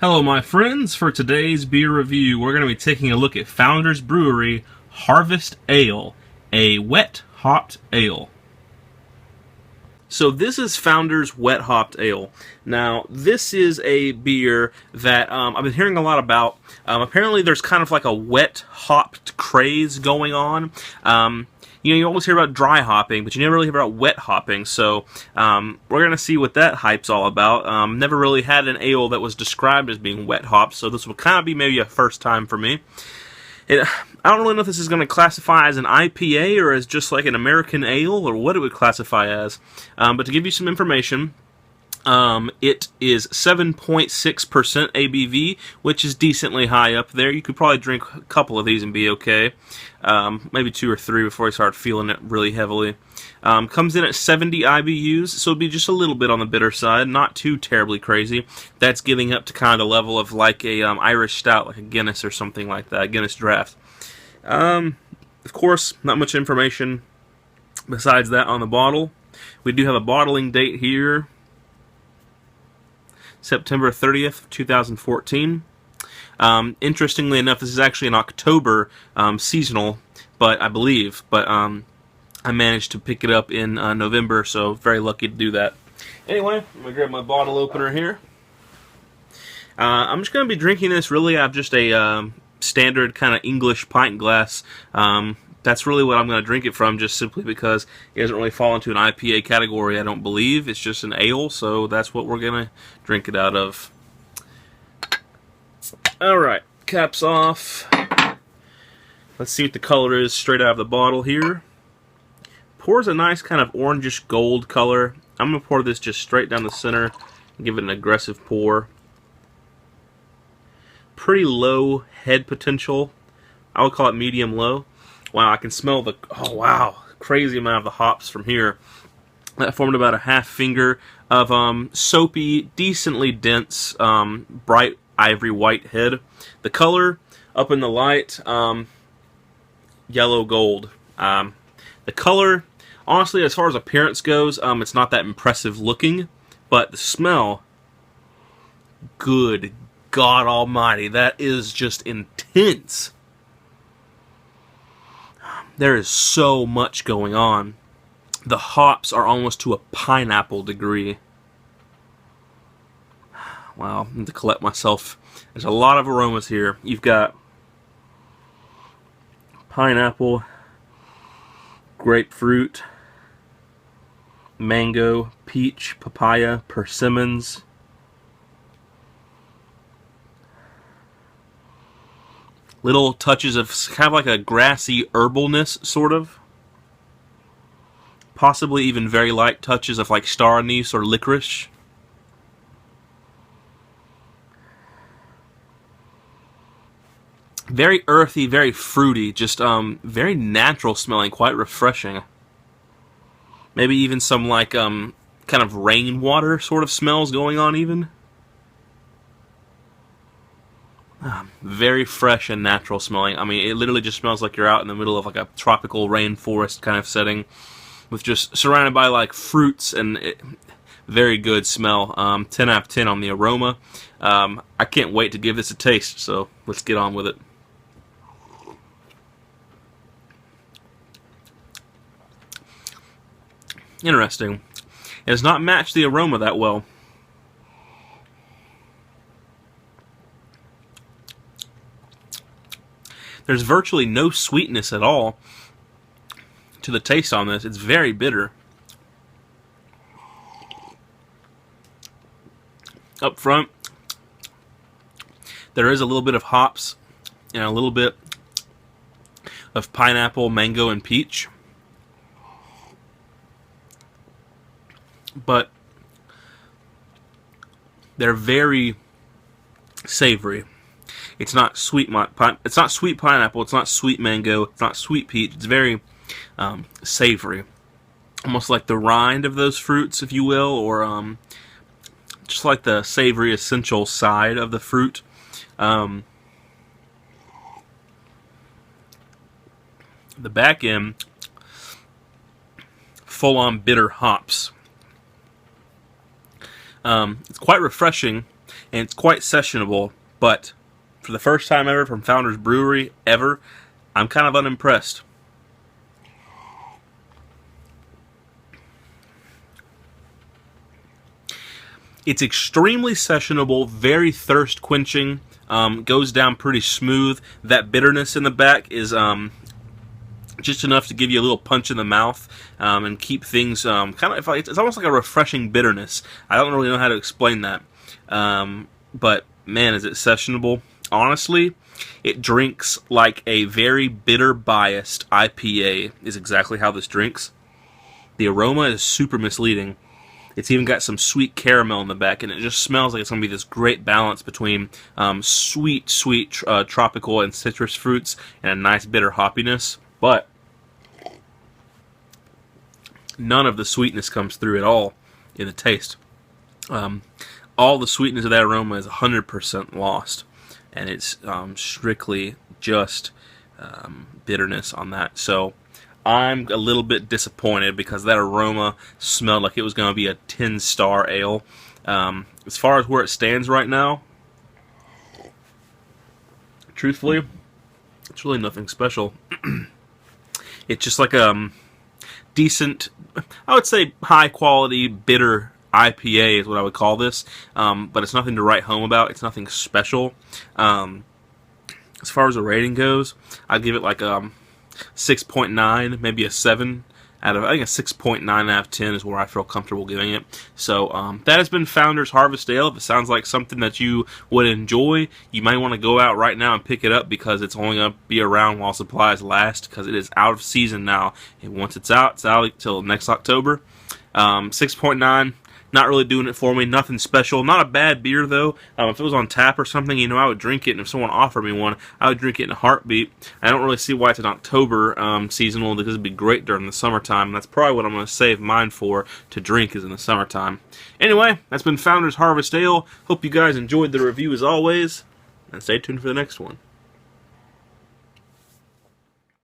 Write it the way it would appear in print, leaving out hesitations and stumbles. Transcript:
Hello, my friends. For today's beer review, we're going to be taking a look at Founders Brewery Harvest Ale, a wet hopped ale. So this is Founders Wet Hopped Ale. Now, this is a beer that I've been hearing a lot about. Apparently, there's kind of like a wet hopped craze going on. You always hear about dry hopping, but you never really hear about wet hopping. So we're going to see what that hype's all about. Never really had an ale that was described as being wet hopped, so this will kind of be maybe a first time for me. I don't really know if this is going to classify as an IPA or as just like an American ale or what it would classify as. But to give you some information, it is 7.6% ABV, which is decently high up there. You could probably drink a couple of these and be okay. Maybe 2 or 3 before you start feeling it really heavily. Comes in at 70 IBUs, so it'd be just a little bit on the bitter side, not too terribly crazy. That's getting up to kind of the level of like a Irish stout, like a Guinness or something like that, a Guinness Draft. Of course, not much information besides that on the bottle. We do have a bottling date here, September 30th, 2014. Interestingly enough, this is actually an October seasonal, but I believe, I managed to pick it up in November, so very lucky to do that. Anyway, I'm going to grab my bottle opener here. I'm just going to be drinking this really out of just a standard kind of English pint glass. That's really what I'm going to drink it from, just simply because it doesn't really fall into an IPA category, I don't believe. It's just an ale, so that's what we're going to drink it out of. Alright, caps off. Let's see what the color is straight out of the bottle here. Pours a nice kind of orangish gold color. I'm going to pour this just straight down the center and give it an aggressive pour. Pretty low head potential. I would call it medium low. Wow, I can smell the, oh wow, crazy amount of the hops from here. That formed about a half finger of soapy, decently dense, bright ivory white head. The color, up in the light, yellow gold. The color, honestly, as far as appearance goes, it's not that impressive looking, but the smell, good God almighty, that is just intense. There is so much going on. The hops are almost to a pineapple degree. Wow, I need to collect myself. There's a lot of aromas here. You've got pineapple, grapefruit, mango, peach, papaya, persimmons. Little touches of kind of like a grassy herbalness, sort of. Possibly even very light touches of like star anise or licorice. Very earthy, very fruity, just very natural smelling, quite refreshing. Maybe even some like kind of rainwater sort of smells going on even. Very fresh and natural smelling. I mean, it literally just smells like you're out in the middle of like a tropical rainforest kind of setting, with just surrounded by like fruits and very good smell. 10 out of 10 on the aroma. I can't wait to give this a taste, so let's get on with it. Interesting. It does not match the aroma that well. There's virtually no sweetness at all to the taste on this. It's very bitter. Up front, there is a little bit of hops and a little bit of pineapple, mango, and peach. But they're very savory. It's not sweet. It's not sweet pineapple. It's not sweet mango. It's not sweet peach. It's very savory, almost like the rind of those fruits, if you will, or just like the savory essential side of the fruit. The back end, full-on bitter hops. It's quite refreshing and it's quite sessionable, but for the first time ever from Founders Brewery, ever, I'm kind of unimpressed. It's extremely sessionable, very thirst quenching, goes down pretty smooth. That bitterness in the back is just enough to give you a little punch in the mouth and keep things kind of. It's almost like a refreshing bitterness. I don't really know how to explain that, but man, is it sessionable. Honestly, it drinks like a very bitter biased IPA is exactly how this drinks. The aroma is super misleading. It's even got some sweet caramel in the back, and it just smells like it's going to be this great balance between sweet tropical and citrus fruits and a nice bitter hoppiness. But none of the sweetness comes through at all in the taste. All the sweetness of that aroma is 100% lost, and it's strictly just bitterness on that. So I'm a little bit disappointed because that aroma smelled like it was going to be a 10-star ale. As far as where it stands right now, truthfully, it's really nothing special. It's just like a decent, I would say high quality bitter IPA is what I would call this, but it's nothing to write home about. It's nothing special. As far as the rating goes, I'd give it like a 6.9, maybe a 7 out of, I think a 6.9 out of 10 is where I feel comfortable giving it. So that has been Founders Harvest Ale. If it sounds like something that you would enjoy, you might want to go out right now and pick it up because it's only going to be around while supplies last because it is out of season now. And once it's out until next October. 6.9. Not really doing it for me. Nothing special. Not a bad beer, though. If it was on tap or something, I would drink it. And if someone offered me one, I would drink it in a heartbeat. I don't really see why it's an October seasonal because it'd be great during the summertime. That's probably what I'm going to save mine for to drink is in the summertime. Anyway, that's been Founders Harvest Ale. Hope you guys enjoyed the review as always. And stay tuned for the next one.